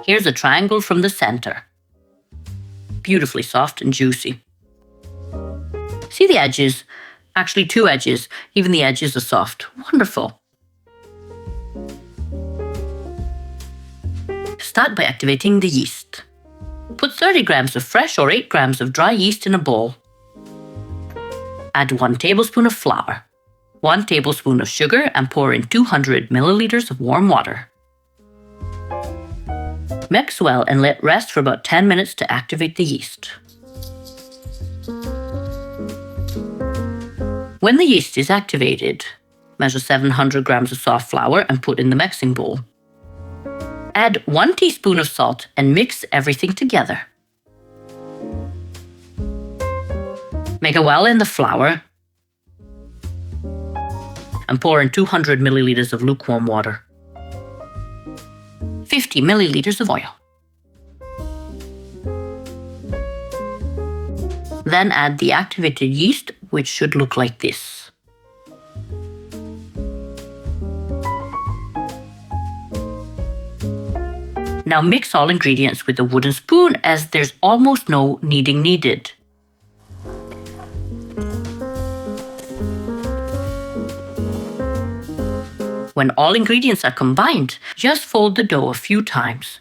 Here's a triangle from the center. Beautifully soft and juicy. See the edges? Actually, two edges. Even the edges are soft. Wonderful. Start by activating the yeast. Put 30 grams of fresh or 8 grams of dry yeast in a bowl. Add 1 tablespoon of flour, 1 tablespoon of sugar, and pour in 200 milliliters of warm water. Mix well and let rest for about 10 minutes to activate the yeast. When the yeast is activated, measure 700 grams of soft flour and put in the mixing bowl. Add 1 teaspoon of salt and mix everything together. Make a well in the flour and pour in 200 milliliters of lukewarm water. 50 milliliters of oil. Then add the activated yeast, which should look like this. Now mix all ingredients with a wooden spoon, as there's almost no kneading needed. When all ingredients are combined, just fold the dough a few times.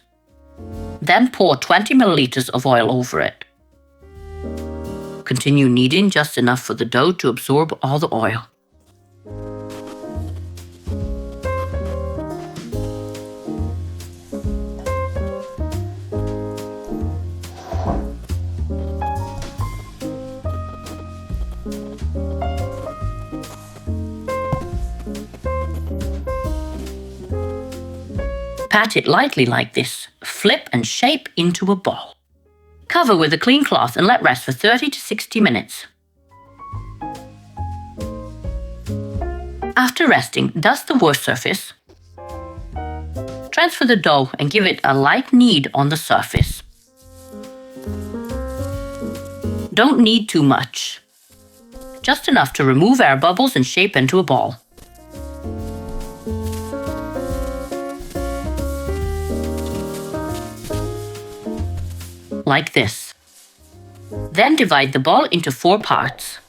Then pour 20 milliliters of oil over it. Continue kneading just enough for the dough to absorb all the oil. Pat it lightly like this. Flip and shape into a ball. Cover with a clean cloth and let rest for 30 to 60 minutes. After resting, dust the worst surface. Transfer the dough and give it a light knead on the surface. Don't knead too much. Just enough to remove air bubbles and shape into a ball. Like this. Then divide the ball into 4 parts.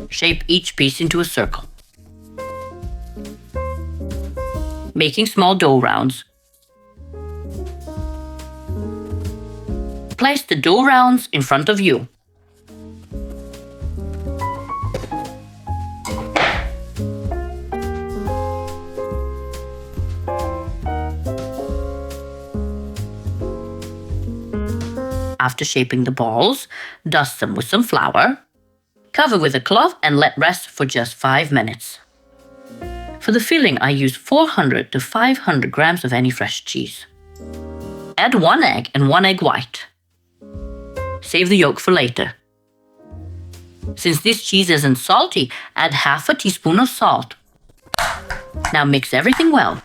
Shape each piece into a circle, making small dough rounds. Place the dough rounds in front of you. After shaping the balls, dust them with some flour. Cover with a cloth and let rest for just 5 minutes. For the filling, I use 400 to 500 grams of any fresh cheese. Add 1 egg and 1 egg white. Save the yolk for later. Since this cheese isn't salty, add half a teaspoon of salt. Now mix everything well.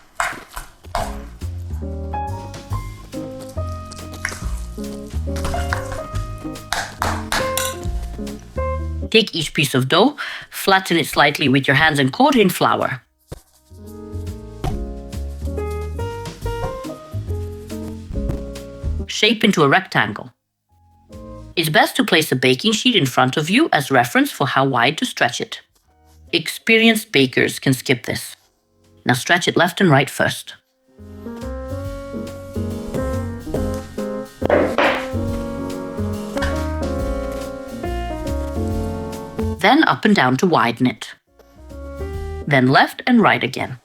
Take each piece of dough, flatten it slightly with your hands and coat it in flour. Shape into a rectangle. It's best to place a baking sheet in front of you as reference for how wide to stretch it. Experienced bakers can skip this. Now stretch it left and right first. Then up and down to widen it. Then left and right again.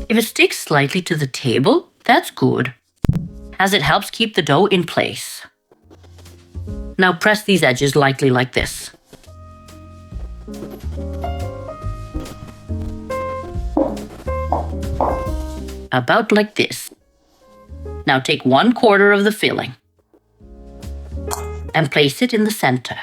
If it sticks slightly to the table, that's good, as it helps keep the dough in place. Now press these edges lightly like this. About like this. Now take 1/4 of the filling and place it in the center.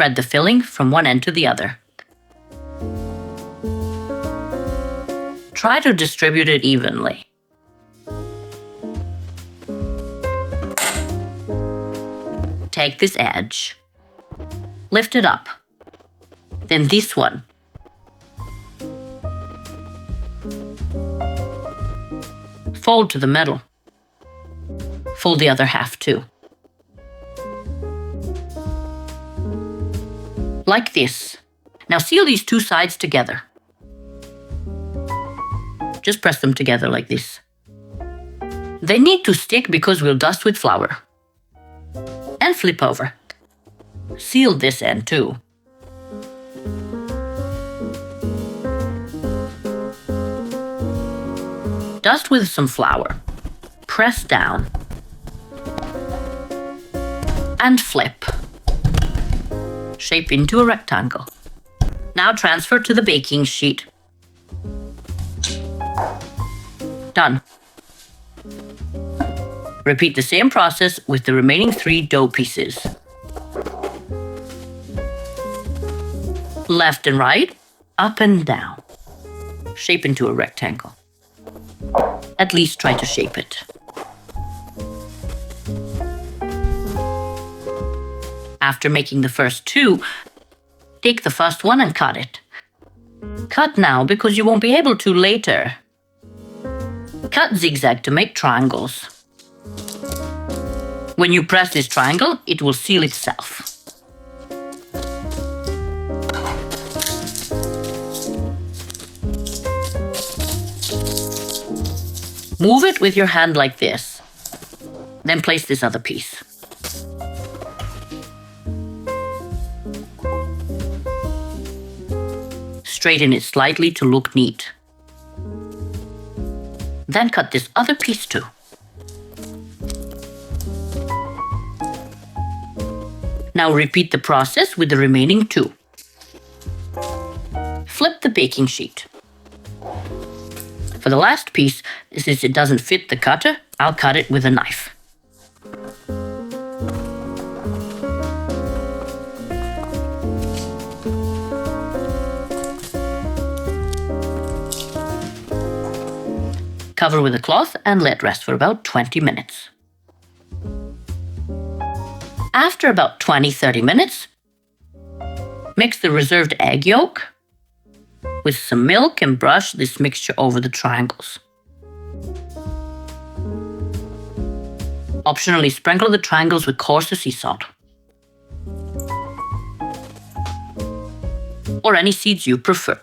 spread the filling from one end to the other. Try to distribute it evenly. Take this edge, lift it up, then this one. Fold to the middle. Fold the other half too. Like this. Now seal these two sides together. Just press them together like this. They need to stick because we'll dust with flour. And flip over. Seal this end too. Dust with some flour. Press down. And flip. Shape into a rectangle. Now transfer to the baking sheet. Done. Repeat the same process with the remaining 3 dough pieces. Left and right, up and down. Shape into a rectangle. At least try to shape it. After making the first 2, take the first one and cut it. Cut now because you won't be able to later. Cut zigzag to make triangles. When you press this triangle, it will seal itself. Move it with your hand like this. Then place this other piece. Straighten it slightly to look neat. Then cut this other piece too. Now repeat the process with the remaining 2. Flip the baking sheet. For the last piece, since it doesn't fit the cutter, I'll cut it with a knife. Cover with a cloth and let rest for about 20 minutes. After about 20-30 minutes, mix the reserved egg yolk with some milk and brush this mixture over the triangles. Optionally sprinkle the triangles with coarser sea salt or any seeds you prefer.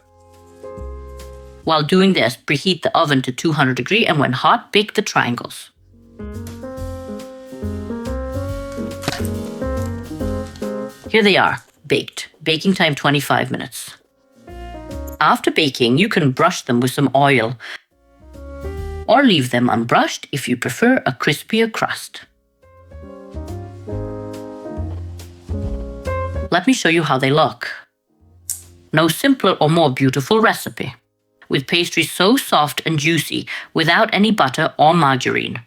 While doing this, preheat the oven to 200 degrees and when hot, bake the triangles. Here they are, baked. Baking time 25 minutes. After baking, you can brush them with some oil or leave them unbrushed if you prefer a crispier crust. Let me show you how they look. No simpler or more beautiful recipe, with pastry so soft and juicy without any butter or margarine.